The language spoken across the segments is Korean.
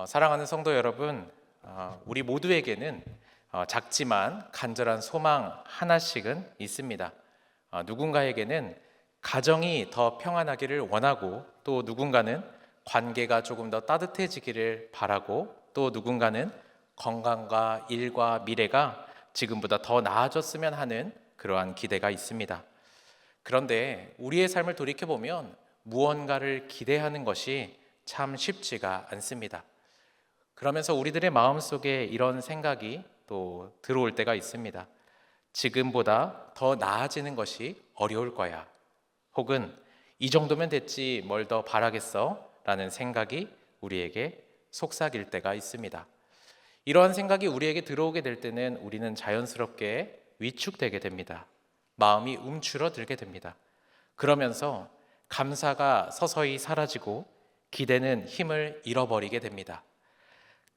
사랑하는 성도 여러분, 우리 모두에게는 작지만 간절한 소망 하나씩은 있습니다. 누군가에게는 가정이 더 평안하기를 원하고, 또 누군가는 관계가 조금 더 따뜻해지기를 바라고, 또 누군가는 건강과 일과 미래가 지금보다 더 나아졌으면 하는 그러한 기대가 있습니다. 그런데 우리의 삶을 돌이켜보면 무언가를 기대하는 것이 참 쉽지가 않습니다. 그러면서 우리들의 마음속에 이런 생각이 또 들어올 때가 있습니다. 지금보다 더 나아지는 것이 어려울 거야. 혹은 이 정도면 됐지 뭘 더 바라겠어? 라는 생각이 우리에게 속삭일 때가 있습니다. 이러한 생각이 우리에게 들어오게 될 때는 우리는 자연스럽게 위축되게 됩니다. 마음이 움츠러들게 됩니다. 그러면서 감사가 서서히 사라지고 기대는 힘을 잃어버리게 됩니다.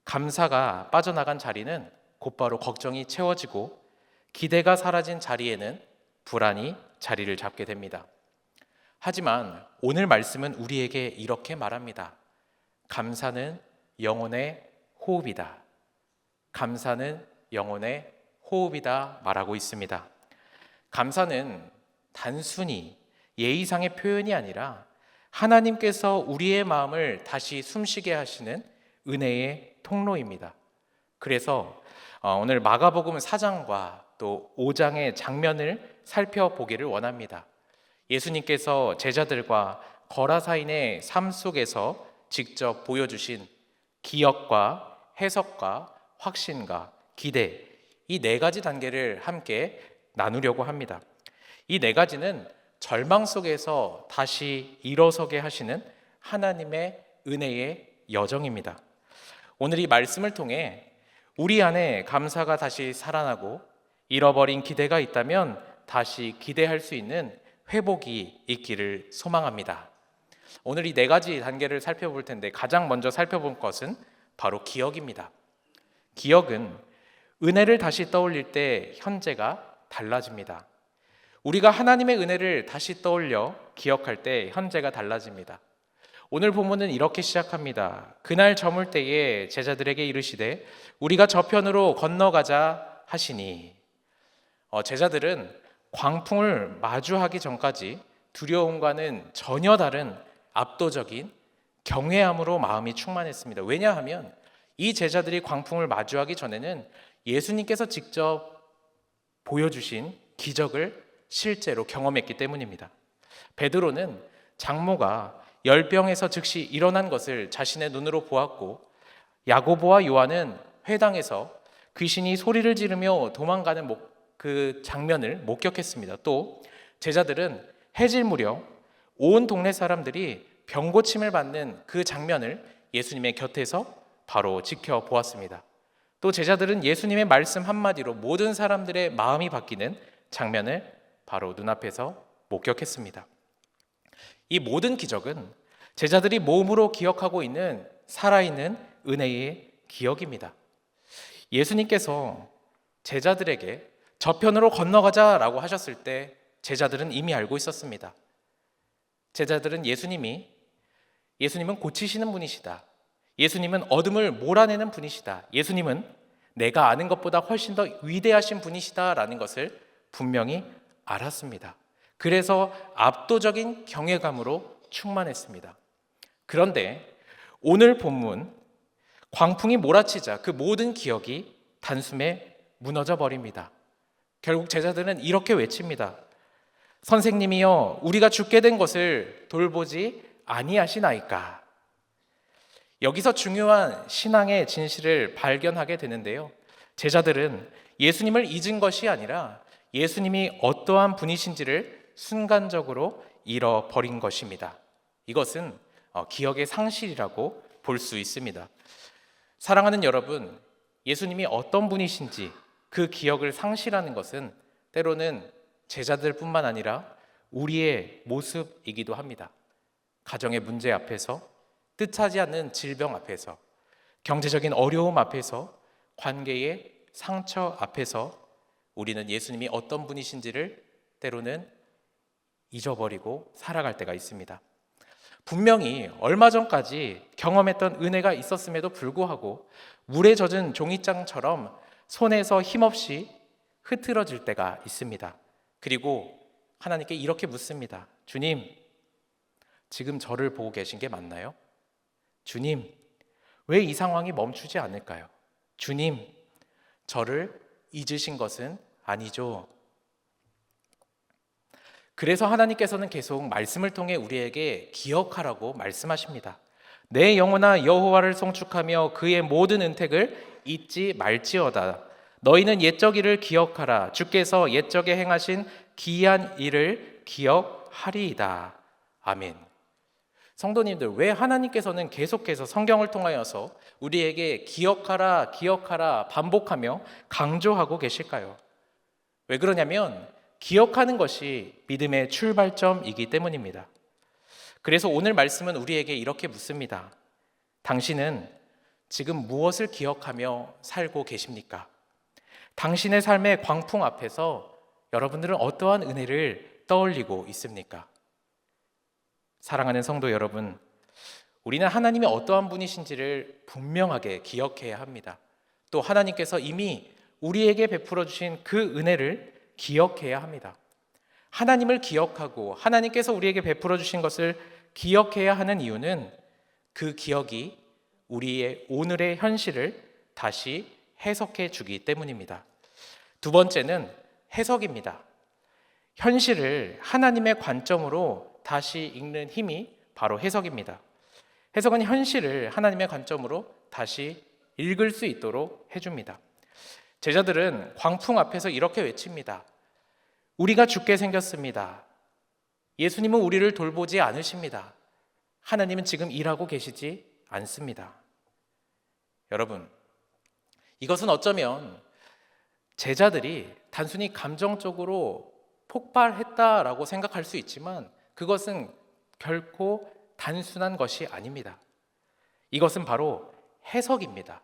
감사가 빠져나간 자리는 곧바로 걱정이 채워지고, 기대가 사라진 자리에는 불안이 자리를 잡게 됩니다. 하지만 오늘 말씀은 우리에게 이렇게 말합니다. 감사는 영혼의 호흡이다. 감사는 영혼의 호흡이다 말하고 있습니다. 감사는 단순히 예의상의 표현이 아니라 하나님께서 우리의 마음을 다시 숨쉬게 하시는 은혜의 통로입니다. 그래서 오늘 마가복음 4장과 또 5장의 장면을 살펴보기를 원합니다. 예수님께서 제자들과 거라사인의 삶 속에서 직접 보여주신 기억과 해석과 확신과 기대, 이 네 가지 단계를 함께 나누려고 합니다. 이 네 가지는 절망 속에서 다시 일어서게 하시는 하나님의 은혜의 여정입니다. 오늘 이 말씀을 통해 우리 안에 감사가 다시 살아나고, 잃어버린 기대가 있다면 다시 기대할 수 있는 회복이 있기를 소망합니다. 오늘 이 네 가지 단계를 살펴볼 텐데, 가장 먼저 살펴볼 것은 바로 기억입니다. 기억은 은혜를 다시 떠올릴 때 현재가 달라집니다. 우리가 하나님의 은혜를 다시 떠올려 기억할 때 현재가 달라집니다. 오늘 본문은 이렇게 시작합니다. 그날 저물 때에 제자들에게 이르시되 우리가 저편으로 건너가자 하시니. 제자들은 광풍을 마주하기 전까지 두려움과는 전혀 다른 압도적인 경외함으로 마음이 충만했습니다. 왜냐하면 이 제자들이 광풍을 마주하기 전에는 예수님께서 직접 보여주신 기적을 실제로 경험했기 때문입니다. 베드로는 장모가 열병에서 즉시 일어난 것을 자신의 눈으로 보았고, 야고보와 요한은 회당에서 귀신이 소리를 지르며 도망가는 그 장면을 목격했습니다. 또 제자들은 해질 무렵 온 동네 사람들이 병고침을 받는 그 장면을 예수님의 곁에서 바로 지켜보았습니다. 또 제자들은 예수님의 말씀 한마디로 모든 사람들의 마음이 바뀌는 장면을 바로 눈앞에서 목격했습니다. 이 모든 기적은 제자들이 몸으로 기억하고 있는 살아있는 은혜의 기억입니다. 예수님께서 제자들에게 저편으로 건너가자라고 하셨을 때 제자들은 이미 알고 있었습니다. 제자들은 예수님은 고치시는 분이시다. 예수님은 어둠을 몰아내는 분이시다. 예수님은 내가 아는 것보다 훨씬 더 위대하신 분이시다라는 것을 분명히 알았습니다. 그래서 압도적인 경외감으로 충만했습니다. 그런데 오늘 본문, 광풍이 몰아치자 그 모든 기억이 단숨에 무너져 버립니다. 결국 제자들은 이렇게 외칩니다. 선생님이여, 우리가 죽게 된 것을 돌보지 아니하시나이까. 여기서 중요한 신앙의 진실을 발견하게 되는데요. 제자들은 예수님을 잊은 것이 아니라 예수님이 어떠한 분이신지를 순간적으로 잃어버린 것입니다. 이것은 기억의 상실이라고 볼 수 있습니다. 사랑하는 여러분, 예수님이 어떤 분이신지 그 기억을 상실하는 것은 때로는 제자들뿐만 아니라 우리의 모습이기도 합니다. 가정의 문제 앞에서, 뜻하지 않는 질병 앞에서, 경제적인 어려움 앞에서, 관계의 상처 앞에서 우리는 예수님이 어떤 분이신지를 때로는 잊어버리고 살아갈 때가 있습니다. 분명히 얼마 전까지 경험했던 은혜가 있었음에도 불구하고 물에 젖은 종이장처럼 손에서 힘없이 흐트러질 때가 있습니다. 그리고 하나님께 이렇게 묻습니다. 주님, 지금 저를 보고 계신 게 맞나요? 주님, 왜 이 상황이 멈추지 않을까요? 주님, 저를 잊으신 것은 아니죠? 그래서 하나님께서는 계속 말씀을 통해 우리에게 기억하라고 말씀하십니다. 내 영혼아 여호와를 송축하며 그의 모든 은택을 잊지 말지어다. 너희는 옛적 일을 기억하라. 주께서 옛적에 행하신 기이한 일을 기억하리이다. 아멘. 성도님들, 왜 하나님께서는 계속해서 성경을 통하여서 우리에게 기억하라, 기억하라 반복하며 강조하고 계실까요? 왜 그러냐면 기억하는 것이 믿음의 출발점이기 때문입니다. 그래서 오늘 말씀은 우리에게 이렇게 묻습니다. 당신은 지금 무엇을 기억하며 살고 계십니까? 당신의 삶의 광풍 앞에서 여러분들은 어떠한 은혜를 떠올리고 있습니까? 사랑하는 성도 여러분, 우리는 하나님이 어떠한 분이신지를 분명하게 기억해야 합니다. 또 하나님께서 이미 우리에게 베풀어 주신 그 은혜를 기억해야 합니다. 하나님을 기억하고 하나님께서 우리에게 베풀어 주신 것을 기억해야 하는 이유는 그 기억이 우리의 오늘의 현실을 다시 해석해 주기 때문입니다. 두 번째는 해석입니다. 현실을 하나님의 관점으로 다시 읽는 힘이 바로 해석입니다. 해석은 현실을 하나님의 관점으로 다시 읽을 수 있도록 해줍니다. 제자들은 광풍 앞에서 이렇게 외칩니다. 우리가 죽게 생겼습니다. 예수님은 우리를 돌보지 않으십니다. 하나님은 지금 일하고 계시지 않습니다. 여러분, 이것은 어쩌면 제자들이 단순히 감정적으로 폭발했다라고 생각할 수 있지만 그것은 결코 단순한 것이 아닙니다. 이것은 바로 해석입니다.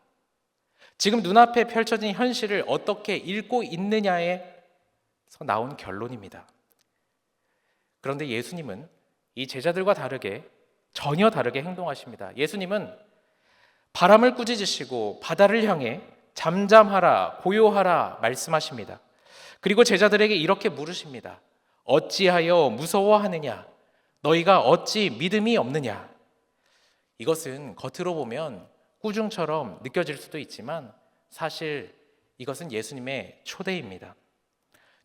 지금 눈앞에 펼쳐진 현실을 어떻게 읽고 있느냐에서 나온 결론입니다. 그런데 예수님은 이 제자들과 다르게 전혀 다르게 행동하십니다. 예수님은 바람을 꾸짖으시고 바다를 향해 잠잠하라, 고요하라 말씀하십니다. 그리고 제자들에게 이렇게 물으십니다. 어찌하여 무서워하느냐? 너희가 어찌 믿음이 없느냐? 이것은 겉으로 보면 꾸중처럼 느껴질 수도 있지만 사실 이것은 예수님의 초대입니다.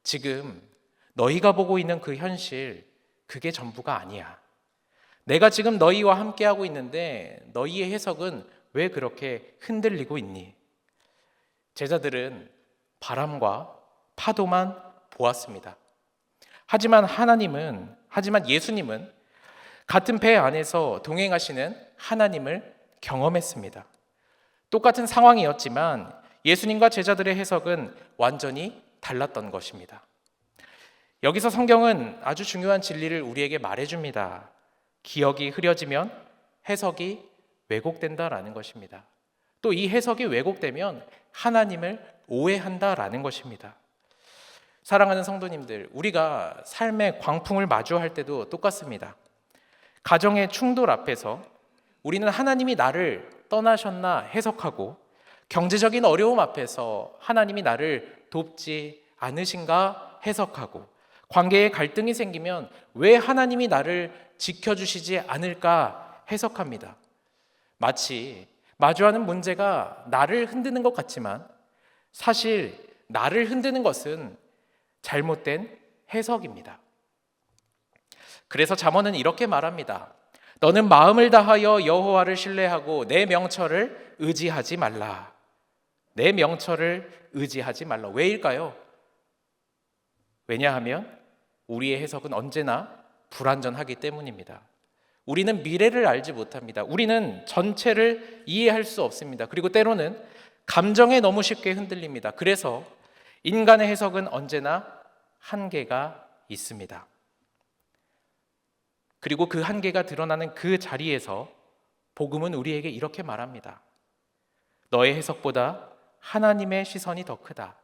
지금 너희가 보고 있는 그 현실, 그게 전부가 아니야. 내가 지금 너희와 함께하고 있는데 너희의 해석은 왜 그렇게 흔들리고 있니? 제자들은 바람과 파도만 보았습니다. 하지만 예수님은 같은 배 안에서 동행하시는 하나님을 경험했습니다. 똑같은 상황이었지만 예수님과 제자들의 해석은 완전히 달랐던 것입니다. 여기서 성경은 아주 중요한 진리를 우리에게 말해줍니다. 기억이 흐려지면 해석이 왜곡된다라는 것입니다. 또 이 해석이 왜곡되면 하나님을 오해한다라는 것입니다. 사랑하는 성도님들, 우리가 삶의 광풍을 마주할 때도 똑같습니다. 가정의 충돌 앞에서 우리는 하나님이 나를 떠나셨나 해석하고 경제적인 어려움 앞에서 하나님이 나를 돕지 않으신가 해석하고 관계에 갈등이 생기면 왜 하나님이 나를 지켜주시지 않을까 해석합니다. 마치 마주하는 문제가 나를 흔드는 것 같지만 사실 나를 흔드는 것은 잘못된 해석입니다. 그래서 잠언은 이렇게 말합니다. 너는 마음을 다하여 여호와를 신뢰하고 내 명철을 의지하지 말라. 내 명철을 의지하지 말라. 왜일까요? 왜냐하면 우리의 해석은 언제나 불완전하기 때문입니다. 우리는 미래를 알지 못합니다. 우리는 전체를 이해할 수 없습니다. 그리고 때로는 감정에 너무 쉽게 흔들립니다. 그래서 인간의 해석은 언제나 한계가 있습니다. 그리고 그 한계가 드러나는 그 자리에서 복음은 우리에게 이렇게 말합니다. 너의 해석보다 하나님의 시선이 더 크다.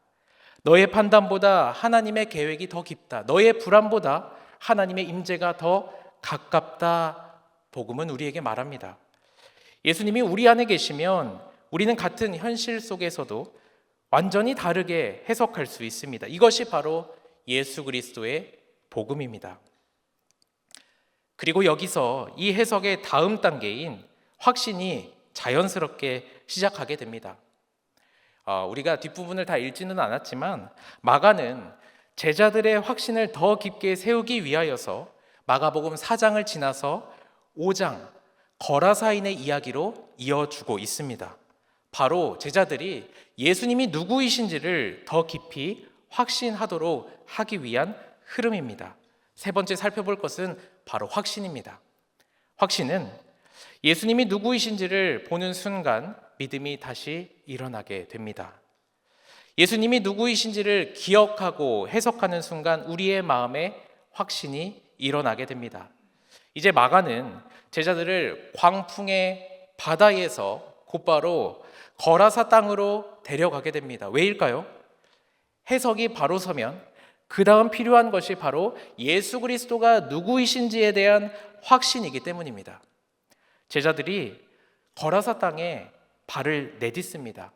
너의 판단보다 하나님의 계획이 더 깊다. 너의 불안보다 하나님의 임재가 더 가깝다 복음은 우리에게 말합니다. 예수님이 우리 안에 계시면 우리는 같은 현실 속에서도 완전히 다르게 해석할 수 있습니다. 이것이 바로 예수 그리스도의 복음입니다. 그리고 여기서 이 해석의 다음 단계인 확신이 자연스럽게 시작하게 됩니다. 우리가 뒷부분을 다 읽지는 않았지만 마가는 제자들의 확신을 더 깊게 세우기 위하여서 마가복음 4장을 지나서 5장 거라사인의 이야기로 이어주고 있습니다. 바로 제자들이 예수님이 누구이신지를 더 깊이 확신하도록 하기 위한 흐름입니다. 세 번째 살펴볼 것은 바로 확신입니다. 확신은 예수님이 누구이신지를 보는 순간 믿음이 다시 일어나게 됩니다. 예수님이 누구이신지를 기억하고 해석하는 순간 우리의 마음에 확신이 일어나게 됩니다. 이제 마가는 제자들을 광풍의 바다에서 곧바로 거라사 땅으로 데려가게 됩니다. 왜일까요? 해석이 바로 서면 그 다음 필요한 것이 바로 예수 그리스도가 누구이신지에 대한 확신이기 때문입니다. 제자들이 거라사 땅에 발을 내딛습니다.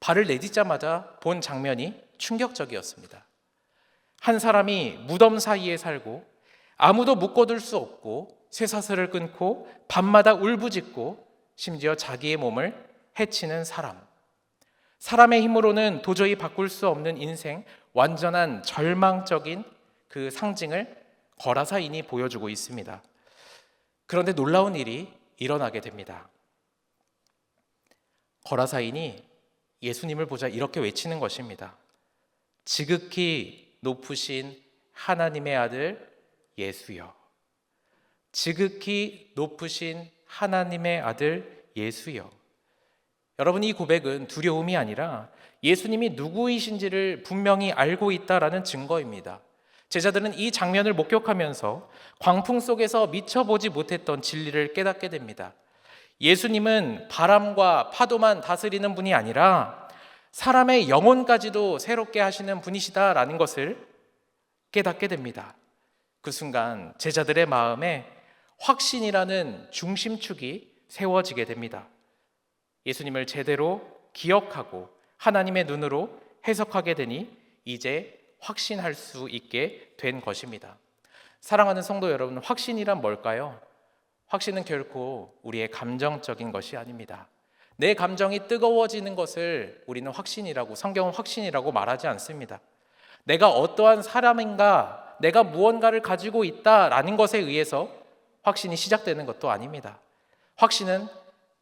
발을 내딛자마자 본 장면이 충격적이었습니다. 한 사람이 무덤 사이에 살고 아무도 묶어둘 수 없고 쇠사슬을 끊고 밤마다 울부짖고 심지어 자기의 몸을 해치는 사람. 사람의 힘으로는 도저히 바꿀 수 없는 인생, 완전한 절망적인 그 상징을 거라사인이 보여주고 있습니다. 그런데 놀라운 일이 일어나게 됩니다. 거라사인이 예수님을 보자 이렇게 외치는 것입니다. 지극히 높으신 하나님의 아들 예수여. 지극히 높으신 하나님의 아들 예수여. 여러분, 이 고백은 두려움이 아니라 예수님이 누구이신지를 분명히 알고 있다라는 증거입니다. 제자들은 이 장면을 목격하면서 광풍 속에서 미처 보지 못했던 진리를 깨닫게 됩니다. 예수님은 바람과 파도만 다스리는 분이 아니라 사람의 영혼까지도 새롭게 하시는 분이시다라는 것을 깨닫게 됩니다. 그 순간 제자들의 마음에 확신이라는 중심축이 세워지게 됩니다. 예수님을 제대로 기억하고 하나님의 눈으로 해석하게 되니 이제 확신할 수 있게 된 것입니다. 사랑하는 성도 여러분, 확신이란 뭘까요? 확신은 결코 우리의 감정적인 것이 아닙니다. 내 감정이 뜨거워지는 것을 우리는 확신이라고, 성경은 확신이라고 말하지 않습니다. 내가 어떠한 사람인가, 내가 무언가를 가지고 있다라는 것에 의해서 확신이 시작되는 것도 아닙니다. 확신은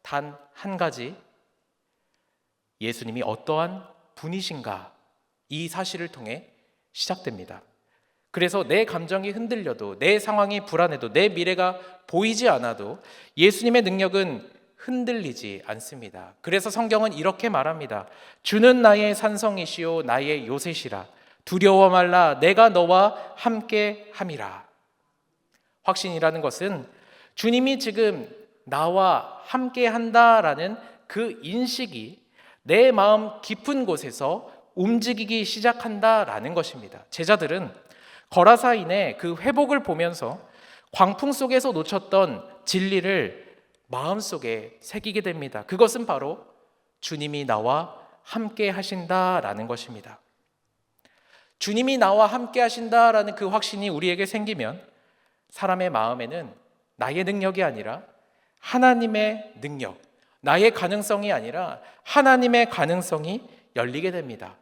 단 한 가지, 예수님이 어떠한 분이신가, 이 사실을 통해 시작됩니다. 그래서 내 감정이 흔들려도, 내 상황이 불안해도, 내 미래가 보이지 않아도 예수님의 능력은 흔들리지 않습니다. 그래서 성경은 이렇게 말합니다. 주는 나의 산성이시요 나의 요새시라. 두려워 말라. 내가 너와 함께 함이라. 확신이라는 것은 주님이 지금 나와 함께 한다라는 그 인식이 내 마음 깊은 곳에서 움직이기 시작한다라는 것입니다. 제자들은 거라사인의 그 회복을 보면서 광풍 속에서 놓쳤던 진리를 마음속에 새기게 됩니다. 그것은 바로 주님이 나와 함께 하신다라는 것입니다. 주님이 나와 함께 하신다라는 그 확신이 우리에게 생기면 사람의 마음에는 나의 능력이 아니라 하나님의 능력, 나의 가능성이 아니라 하나님의 가능성이 열리게 됩니다.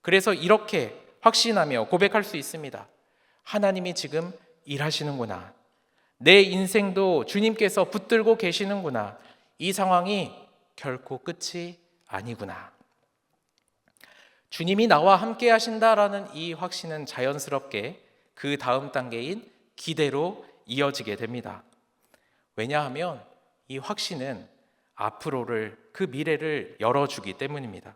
그래서 이렇게 확신하며 고백할 수 있습니다. 하나님이 지금 일하시는구나. 내 인생도 주님께서 붙들고 계시는구나. 이 상황이 결코 끝이 아니구나. 주님이 나와 함께 하신다라는 이 확신은 자연스럽게 그 다음 단계인 기대로 이어지게 됩니다. 왜냐하면 이 확신은 앞으로를, 그 미래를 열어주기 때문입니다.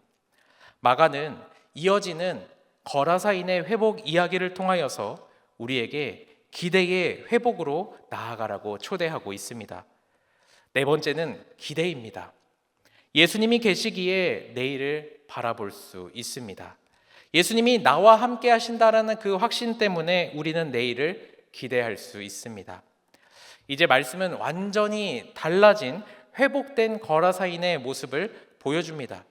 마가는 이어지는 거라사인의 회복 이야기를 통하여서 우리에게 기대의 회복으로 나아가라고 초대하고 있습니다. 네 번째는 기대입니다. 예수님이 계시기에 내일을 바라볼 수 있습니다. 예수님이 나와 함께 하신다라는 그 확신 때문에 우리는 내일을 기대할 수 있습니다. 이제 말씀은 완전히 달라진 회복된 거라사인의 모습을 보여줍니다.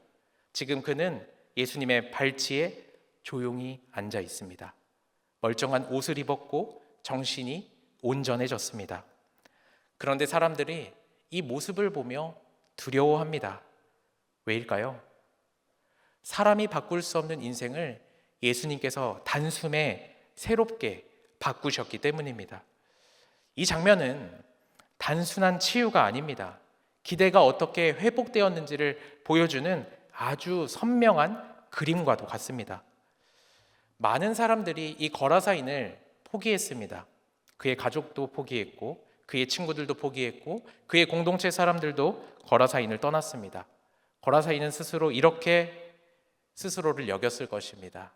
지금 그는 예수님의 발치에 조용히 앉아 있습니다. 멀쩡한 옷을 입었고 정신이 온전해졌습니다. 그런데 사람들이 이 모습을 보며 두려워합니다. 왜일까요? 사람이 바꿀 수 없는 인생을 예수님께서 단숨에 새롭게 바꾸셨기 때문입니다. 이 장면은 단순한 치유가 아닙니다. 기대가 어떻게 회복되었는지를 보여주는 아주 선명한 그림과도 같습니다. 많은 사람들이 이 거라사인을 포기했습니다. 그의 가족도 포기했고 그의 친구들도 포기했고 그의 공동체 사람들도 거라사인을 떠났습니다. 거라사인은 스스로 이렇게 스스로를 여겼을 것입니다.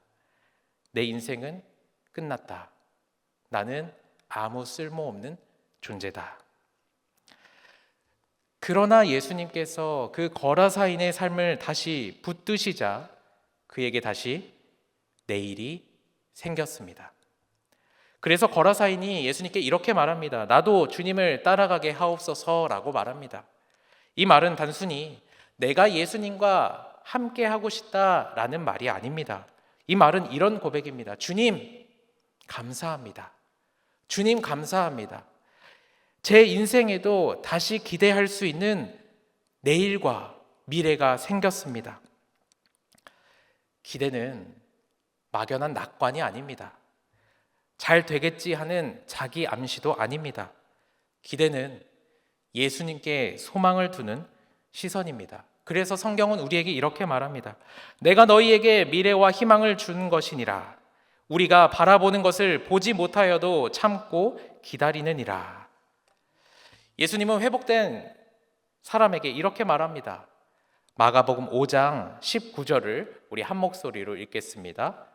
내 인생은 끝났다. 나는 아무 쓸모없는 존재다. 그러나 예수님께서 그 거라사인의 삶을 다시 붙드시자 그에게 다시 내일이 생겼습니다. 그래서 거라사인이 예수님께 이렇게 말합니다. 나도 주님을 따라가게 하옵소서라고 말합니다. 이 말은 단순히 내가 예수님과 함께 하고 싶다라는 말이 아닙니다. 이 말은 이런 고백입니다. 주님, 감사합니다. 주님, 감사합니다. 제 인생에도 다시 기대할 수 있는 내일과 미래가 생겼습니다. 기대는 막연한 낙관이 아닙니다. 잘 되겠지 하는 자기 암시도 아닙니다. 기대는 예수님께 소망을 두는 시선입니다. 그래서 성경은 우리에게 이렇게 말합니다. 내가 너희에게 미래와 희망을 준 것이니라. 우리가 바라보는 것을 보지 못하여도 참고 기다리느니라. 예수님은 회복된 사람에게 이렇게 말합니다. 마가복음 5장 19절을 우리 한 목소리로 읽겠습니다.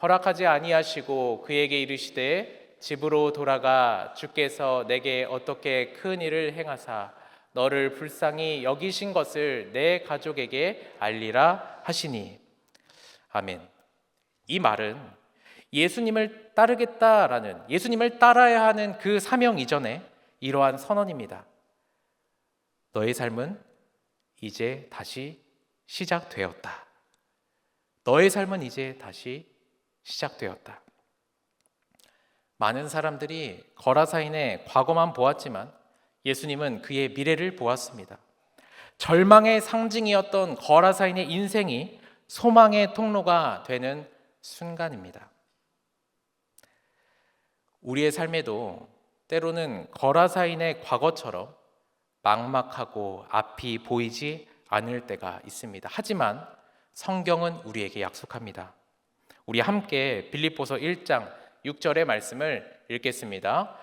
허락하지 아니하시고 그에게 이르시되 집으로 돌아가 주께서 내게 어떻게 큰 일을 행하사 너를 불쌍히 여기신 것을 내 가족에게 알리라 하시니. 아멘. 이 말은 예수님을 따르겠다라는, 예수님을 따라야 하는 그 사명 이전에 이러한 선언입니다. 너의 삶은 이제 다시 시작되었다. 너의 삶은 이제 다시 시작되었다. 많은 사람들이 거라사인의 과거만 보았지만 예수님은 그의 미래를 보았습니다. 절망의 상징이었던 거라사인의 인생이 소망의 통로가 되는 순간입니다. 우리의 삶에도 때로는 거라사인의 과거처럼 막막하고 앞이 보이지 않을 때가 있습니다. 하지만 성경은 우리에게 약속합니다. 우리 함께 빌립보서 1장 6절의 말씀을 읽겠습니다.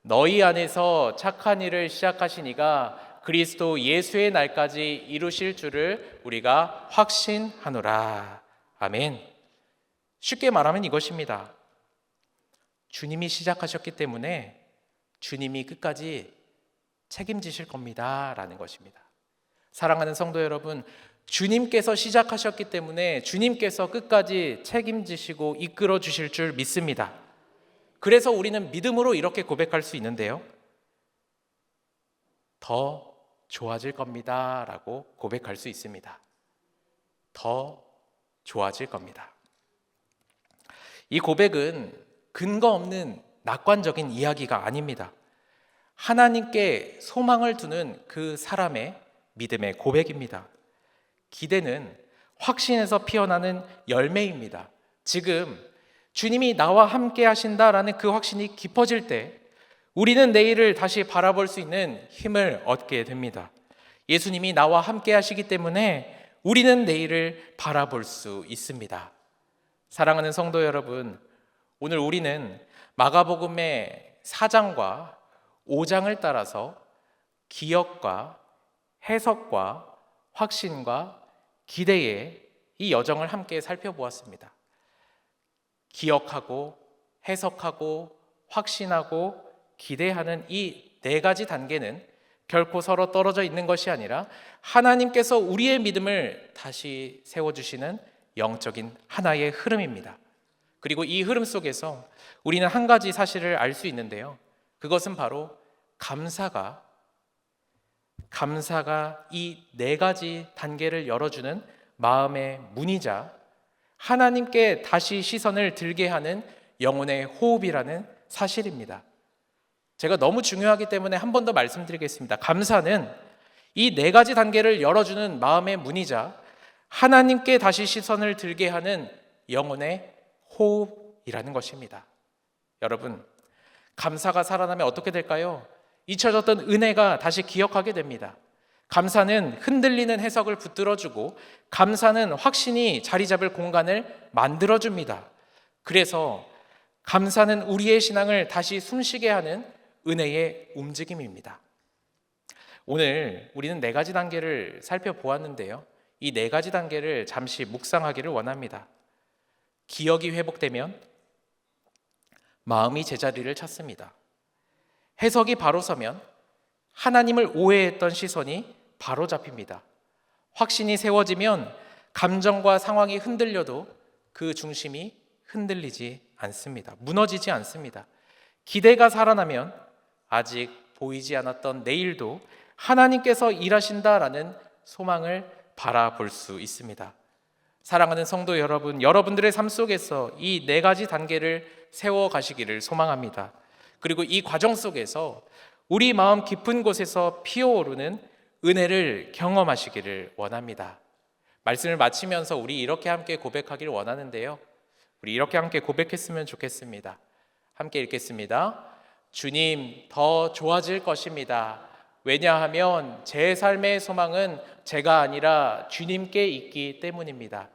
너희 안에서 착한 일을 시작하신 이가 그리스도 예수의 날까지 이루실 줄을 우리가 확신하노라. 아멘. 쉽게 말하면 이것입니다. 주님이 시작하셨기 때문에 주님이 끝까지 책임지실 겁니다 라는 것입니다. 사랑하는 성도 여러분, 주님께서 시작하셨기 때문에 주님께서 끝까지 책임지시고 이끌어 주실 줄 믿습니다. 그래서 우리는 믿음으로 이렇게 고백할 수 있는데요. 더 좋아질 겁니다 라고 고백할 수 있습니다. 더 좋아질 겁니다. 이 고백은 근거 없는 낙관적인 이야기가 아닙니다. 하나님께 소망을 두는 그 사람의 믿음의 고백입니다. 기대는 확신에서 피어나는 열매입니다. 지금 주님이 나와 함께 하신다라는 그 확신이 깊어질 때 우리는 내일을 다시 바라볼 수 있는 힘을 얻게 됩니다. 예수님이 나와 함께 하시기 때문에 우리는 내일을 바라볼 수 있습니다. 사랑하는 성도 여러분, 오늘 우리는 마가복음의 4장과 5장을 따라서 기억과 해석과 확신과 기대의 이 여정을 함께 살펴보았습니다. 기억하고 해석하고 확신하고 기대하는 이 네 가지 단계는 결코 서로 떨어져 있는 것이 아니라 하나님께서 우리의 믿음을 다시 세워주시는 영적인 하나의 흐름입니다. 그리고 이 흐름 속에서 우리는 한 가지 사실을 알 수 있는데요. 그것은 바로 감사가 이 네 가지 단계를 열어주는 마음의 문이자 하나님께 다시 시선을 들게 하는 영혼의 호흡이라는 사실입니다. 제가 너무 중요하기 때문에 한 번 더 말씀드리겠습니다. 감사는 이 네 가지 단계를 열어주는 마음의 문이자 하나님께 다시 시선을 들게 하는 영혼의 호흡이라는 것입니다. 여러분, 감사가 살아나면 어떻게 될까요? 잊혀졌던 은혜가 다시 기억하게 됩니다. 감사는 흔들리는 해석을 붙들어주고 감사는 확신이 자리 잡을 공간을 만들어줍니다. 그래서 감사는 우리의 신앙을 다시 숨쉬게 하는 은혜의 움직임입니다. 오늘 우리는 네 가지 단계를 살펴보았는데요. 이 네 가지 단계를 잠시 묵상하기를 원합니다. 기억이 회복되면 마음이 제자리를 찾습니다. 해석이 바로 서면 하나님을 오해했던 시선이 바로 잡힙니다. 확신이 세워지면 감정과 상황이 흔들려도 그 중심이 흔들리지 않습니다. 무너지지 않습니다. 기대가 살아나면 아직 보이지 않았던 내일도 하나님께서 일하신다라는 소망을 바라볼 수 있습니다. 사랑하는 성도 여러분, 여러분들의 삶 속에서 이 네 가지 단계를 세워가시기를 소망합니다. 그리고 이 과정 속에서 우리 마음 깊은 곳에서 피어오르는 은혜를 경험하시기를 원합니다. 말씀을 마치면서 우리 이렇게 함께 고백하기를 원하는데요. 우리 이렇게 함께 고백했으면 좋겠습니다. 함께 읽겠습니다. 주님, 더 좋아질 것입니다. 왜냐하면 제 삶의 소망은 제가 아니라 주님께 있기 때문입니다.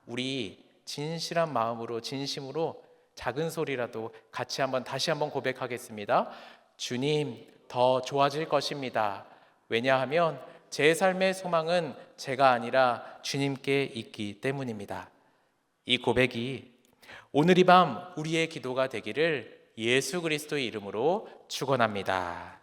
우리 진실한 마음으로, 진심으로 작은 소리라도 같이 다시 한번 고백하겠습니다. 주님, 더 좋아질 것입니다. 왜냐하면 제 삶의 소망은 제가 아니라 주님께 있기 때문입니다. 이 고백이 오늘 이 밤 우리의 기도가 되기를 예수 그리스도의 이름으로 축원합니다.